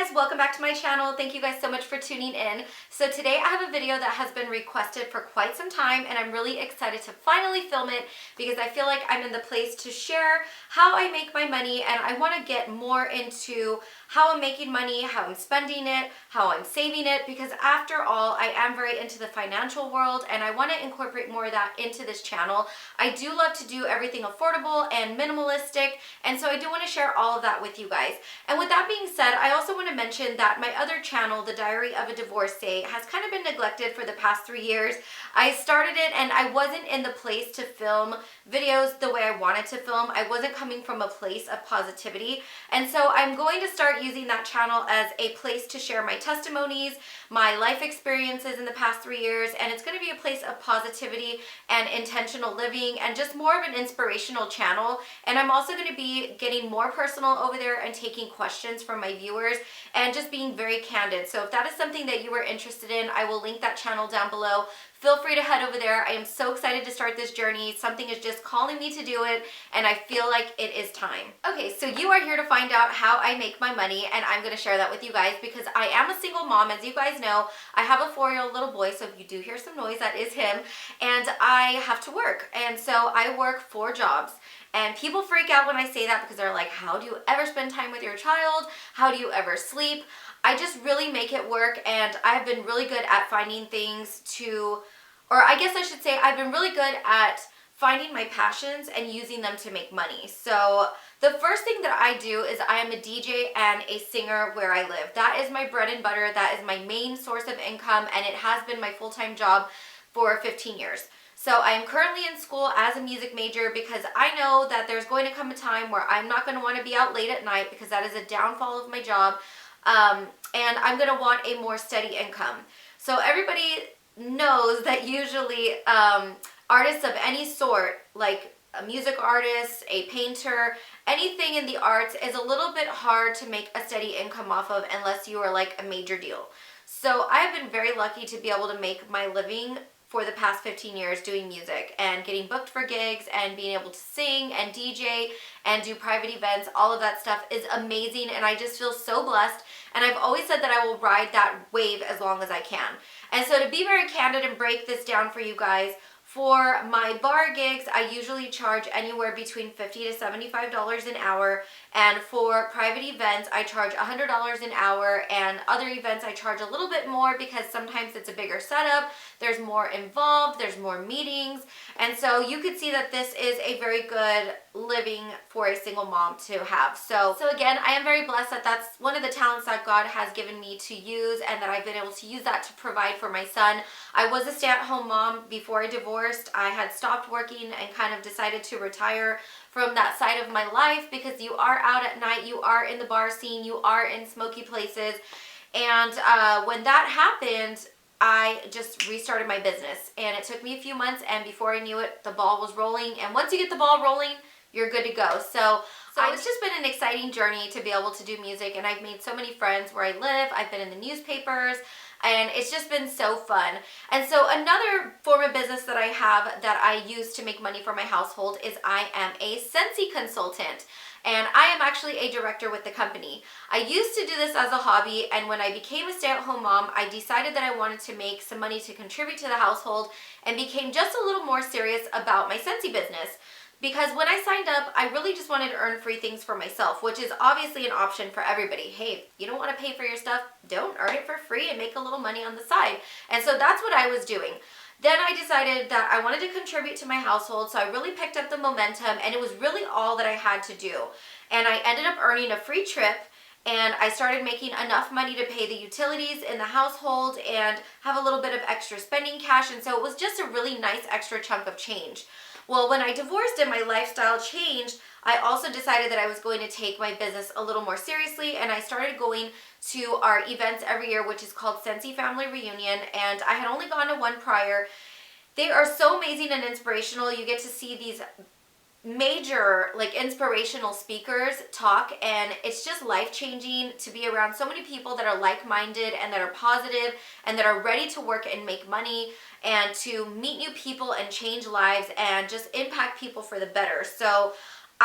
guys, welcome back to my channel. Thank you guys so much for tuning in. So today I have a video that has been requested for quite some time and I'm really excited to finally film it because I feel like I'm in the place to share how I make my money, and I want to get more into how I'm making money, how I'm spending it, how I'm saving it, because after all, I am very into the financial world and I want to incorporate more of that into this channel. I do love to do everything affordable and minimalistic, and so I do want to share all of that with you guys. And with that being said, I also want to mention that my other channel, The Diary of a Divorcee, has kind of been neglected for the past 3 years. I started it and I wasn't in the place to film videos the way I wanted to film. I wasn't coming from a place of positivity. And so I'm going to start using that channel as a place to share my testimonies, my life experiences in the past 3 years, and it's going to be a place of positivity and intentional living and just more of an inspirational channel. And I'm also going to be getting more personal over there and taking questions from my viewers and just being very candid. So if that is something that you are interested in, I will link that channel down below. Feel free to head over there. I am so excited to start this journey. Something is just calling me to do it, and I feel like it is time. Okay, so you are here to find out how I make my money, and I'm going to share that with you guys because I am a single mom. As you guys know, I have a 4-year-old little boy, so if you do hear some noise, that is him, and I have to work. And so I work 4 jobs. And people freak out when I say that because they're like, how do you ever spend time with your child? How do you ever sleep? I just really make it work, and I've been really good at finding things to, or I guess I should say I've been really good at finding my passions and using them to make money. So the first thing that I do is I am a DJ and a singer where I live. That is my bread and butter. That is my main source of income, and it has been my full-time job for 15 years. So I am currently in school as a music major because I know that there's going to come a time where I'm not going to want to be out late at night because that is a downfall of my job. And I'm going to want a more steady income. So everybody knows that usually artists of any sort, like a music artist, a painter, anything in the arts is a little bit hard to make a steady income off of unless you are like a major deal. So I've been very lucky to be able to make my living for the past 15 years doing music and getting booked for gigs and being able to sing and DJ and do private events. All of that stuff is amazing, and I just feel so blessed. And I've always said that I will ride that wave as long as I can. And so to be very candid and break this down for you guys, for my bar gigs, I usually charge anywhere between $50 to $75 an hour. And for private events, I charge $100 an hour. And other events, I charge a little bit more because sometimes it's a bigger setup. There's more involved. There's more meetings. And so you could see that this is a very good living for a single mom to have. So again, I am very blessed that that's one of the talents that God has given me to use, and that I've been able to use that to provide for my son. I was a stay-at-home mom before I divorced. I had stopped working and kind of decided to retire from that side of my life because you are out at night, you are in the bar scene, you are in smoky places. And when that happened, I just restarted my business, and it took me a few months, and before I knew it, the ball was rolling. And once you get the ball rolling, you're good to go. So it's just been an exciting journey to be able to do music, and I've made so many friends where I live. I've been in the newspapers, and it's just been so fun. And so another form of business that I have that I use to make money for my household is I am a Scentsy Consultant. And I am actually a director with the company. I used to do this as a hobby, and when I became a stay-at-home mom, I decided that I wanted to make some money to contribute to the household and became just a little more serious about my Scentsy business. Because when I signed up, I really just wanted to earn free things for myself, which is obviously an option for everybody. Hey, if you don't want to pay for your stuff, don't earn it for free and make a little money on the side. And so that's what I was doing. Then I decided that I wanted to contribute to my household, so I really picked up the momentum, and it was really all that I had to do. And I ended up earning a free trip, and I started making enough money to pay the utilities in the household and have a little bit of extra spending cash, and so it was just a really nice extra chunk of change. Well, when I divorced and my lifestyle changed, I also decided that I was going to take my business a little more seriously, and I started going to our events every year, which is called Scentsy Family Reunion, and I had only gone to one prior. They are so amazing and inspirational. You get to see these major, like, inspirational speakers talk, and it's just life-changing to be around so many people that are like-minded and that are positive and that are ready to work and make money and to meet new people and change lives and just impact people for the better. So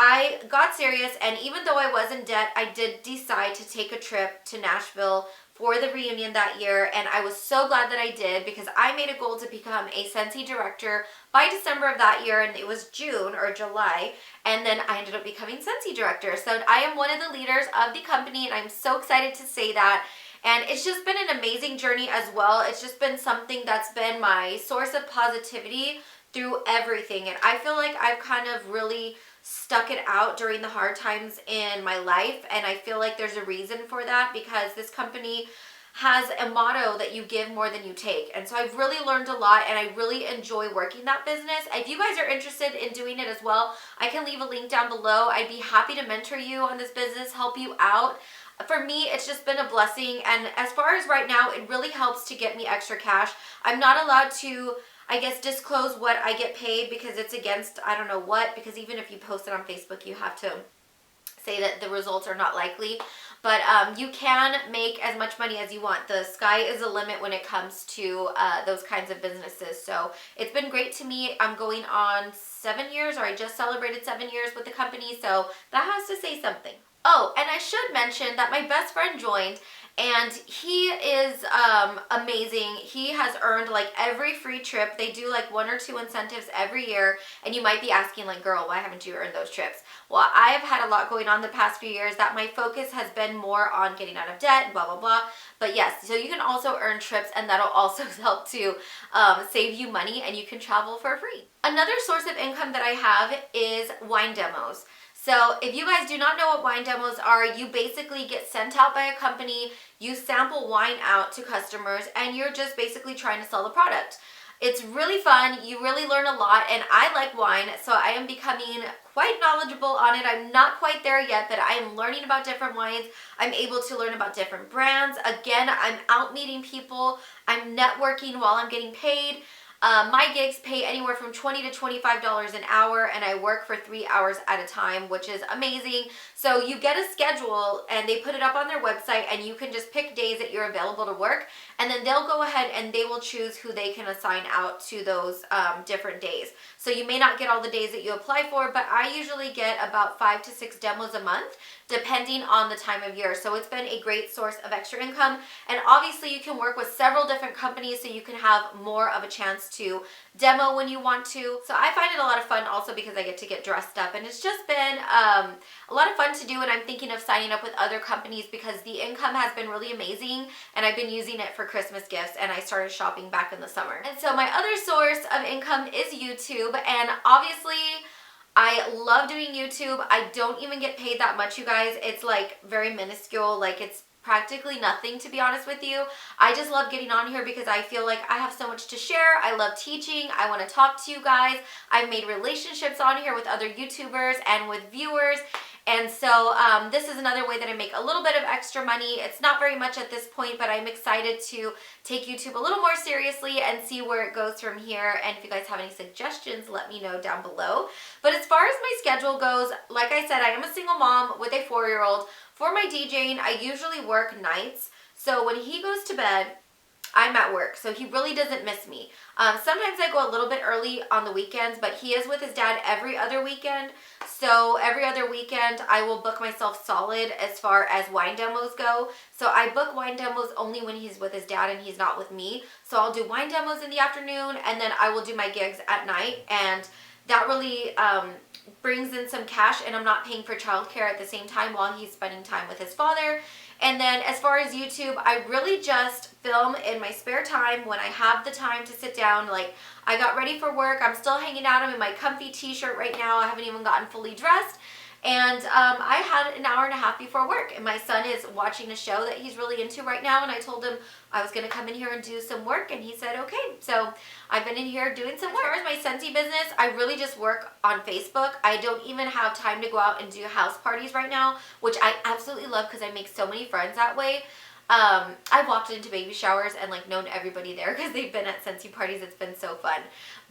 I got serious, and even though I was in debt, I did decide to take a trip to Nashville for the reunion that year, and I was so glad that I did because I made a goal to become a Scentsy director by December of that year, and it was June or July, and then I ended up becoming Scentsy director. So I am one of the leaders of the company, and I'm so excited to say that. And it's just been an amazing journey as well. It's just been something that's been my source of positivity through everything, and I feel like I've kind of really stuck it out during the hard times in my life, and I feel like there's a reason for that because this company has a motto that you give more than you take. And so I've really learned a lot, and I really enjoy working that business. If you guys are interested in doing it as well, I can leave a link down below. I'd be happy to mentor you on this business, help you out. For me, it's just been a blessing, and as far as right now, it really helps to get me extra cash. I'm not allowed to, I guess, disclose what I get paid because it's against I don't know what, because even if you post it on Facebook, you have to say that the results are not likely. But you can make as much money as you want. The sky is the limit when it comes to those kinds of businesses. So it's been great to me. I'm going on 7 years, or I just celebrated 7 years with the company, so that has to say something. Oh, and I should mention that my best friend joined, and he is amazing. He has earned like every free trip. They do like 1 or 2 incentives every year, and you might be asking like, girl, why haven't you earned those trips? Well, I have had a lot going on the past few years that my focus has been more on getting out of debt, blah, blah, blah. But yes, so you can also earn trips, and that'll also help to save you money, and you can travel for free. Another source of income that I have is wine demos. So if you guys do not know what wine demos are, you basically get sent out by a company, you sample wine out to customers, and you're just basically trying to sell the product. It's really fun, you really learn a lot, and I like wine, so I am becoming quite knowledgeable on it. I'm not quite there yet, but I am learning about different wines. I'm able to learn about different brands. Again, I'm out meeting people, I'm networking while I'm getting paid. My gigs pay anywhere from $20 to $25 an hour, and I work for 3 hours at a time, which is amazing. So you get a schedule, and they put it up on their website, and you can just pick days that you're available to work, and then they'll go ahead and they will choose who they can assign out to those different days. So you may not get all the days that you apply for, but I usually get about 5 to 6 demos a month, depending on the time of year. So it's been a great source of extra income, and obviously you can work with several different companies, so you can have more of a chance to demo when you want to. So I find it a lot of fun also because I get to get dressed up, and it's just been a lot of fun to do, and I'm thinking of signing up with other companies because the income has been really amazing, and I've been using it for Christmas gifts, and I started shopping back in the summer. And so my other source of income is YouTube, and obviously I love doing YouTube. I don't even get paid that much, you guys. It's like very minuscule, like it's practically nothing, to be honest with you. I just love getting on here because I feel like I have so much to share. I love teaching. I want to talk to you guys. I've made relationships on here with other YouTubers and with viewers. And so this is another way that I make a little bit of extra money. It's not very much at this point, but I'm excited to take YouTube a little more seriously and see where it goes from here. And if you guys have any suggestions, let me know down below. But as far as my schedule goes, like I said, I am a single mom with a 4-year-old. For my DJing, I usually work nights. So when he goes to bed, I'm at work, so he really doesn't miss me. Sometimes I go a little bit early on the weekends, but he is with his dad every other weekend. So every other weekend, I will book myself solid as far as wine demos go. So I book wine demos only when he's with his dad and he's not with me. So I'll do wine demos in the afternoon, and then I will do my gigs at night. And that really brings in some cash, and I'm not paying for childcare at the same time while he's spending time with his father. And then as far as YouTube, I really just film in my spare time when I have the time to sit down. Like, I got ready for work. I'm still hanging out. I'm in my comfy t-shirt right now. I haven't even gotten fully dressed. And I had an hour and a half before work, and my son is watching a show that he's really into right now, and I told him I was going to come in here and do some work, and he said okay. So I've been in here doing some work. As far as my Scentsy business, I really just work on Facebook. I don't even have time to go out and do house parties right now, which I absolutely love because I make so many friends that way. I've walked into baby showers and like known everybody there because they've been at Scentsy parties. It's been so fun.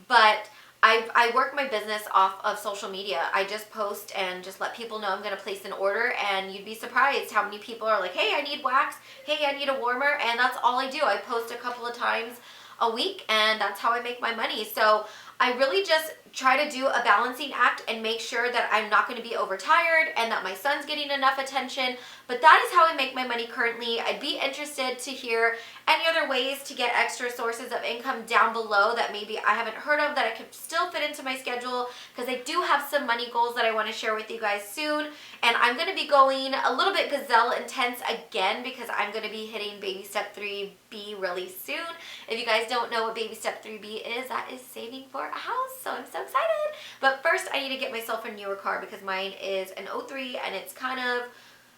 But I work my business off of social media. I just post and just let people know I'm going to place an order, and you'd be surprised how many people are like, hey, I need wax, hey, I need a warmer, and that's all I do. I post a couple of times a week, and that's how I make my money. So I really just try to do a balancing act and make sure that I'm not going to be overtired and that my son's getting enough attention. But that is how I make my money currently. I'd be interested to hear any other ways to get extra sources of income down below that maybe I haven't heard of that I could still fit into my schedule, because I do have some money goals that I want to share with you guys soon. And I'm going to be going a little bit gazelle intense again because I'm going to be hitting baby step 3B really soon. If you guys don't know what baby step 3B is, that is saving for a house. So I'm so excited. But first I need to get myself a newer car because mine is an '03 and it's kind of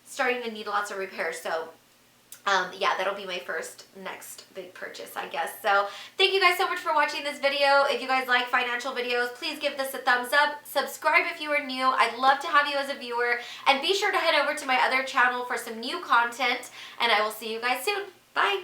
starting to need lots of repairs. So yeah, that'll be my next big purchase, I guess. So thank you guys so much for watching this video. If you guys like financial videos, please give this a thumbs up. Subscribe if you are new. I'd love to have you as a viewer. And be sure to head over to my other channel for some new content. And I will see you guys soon. Bye.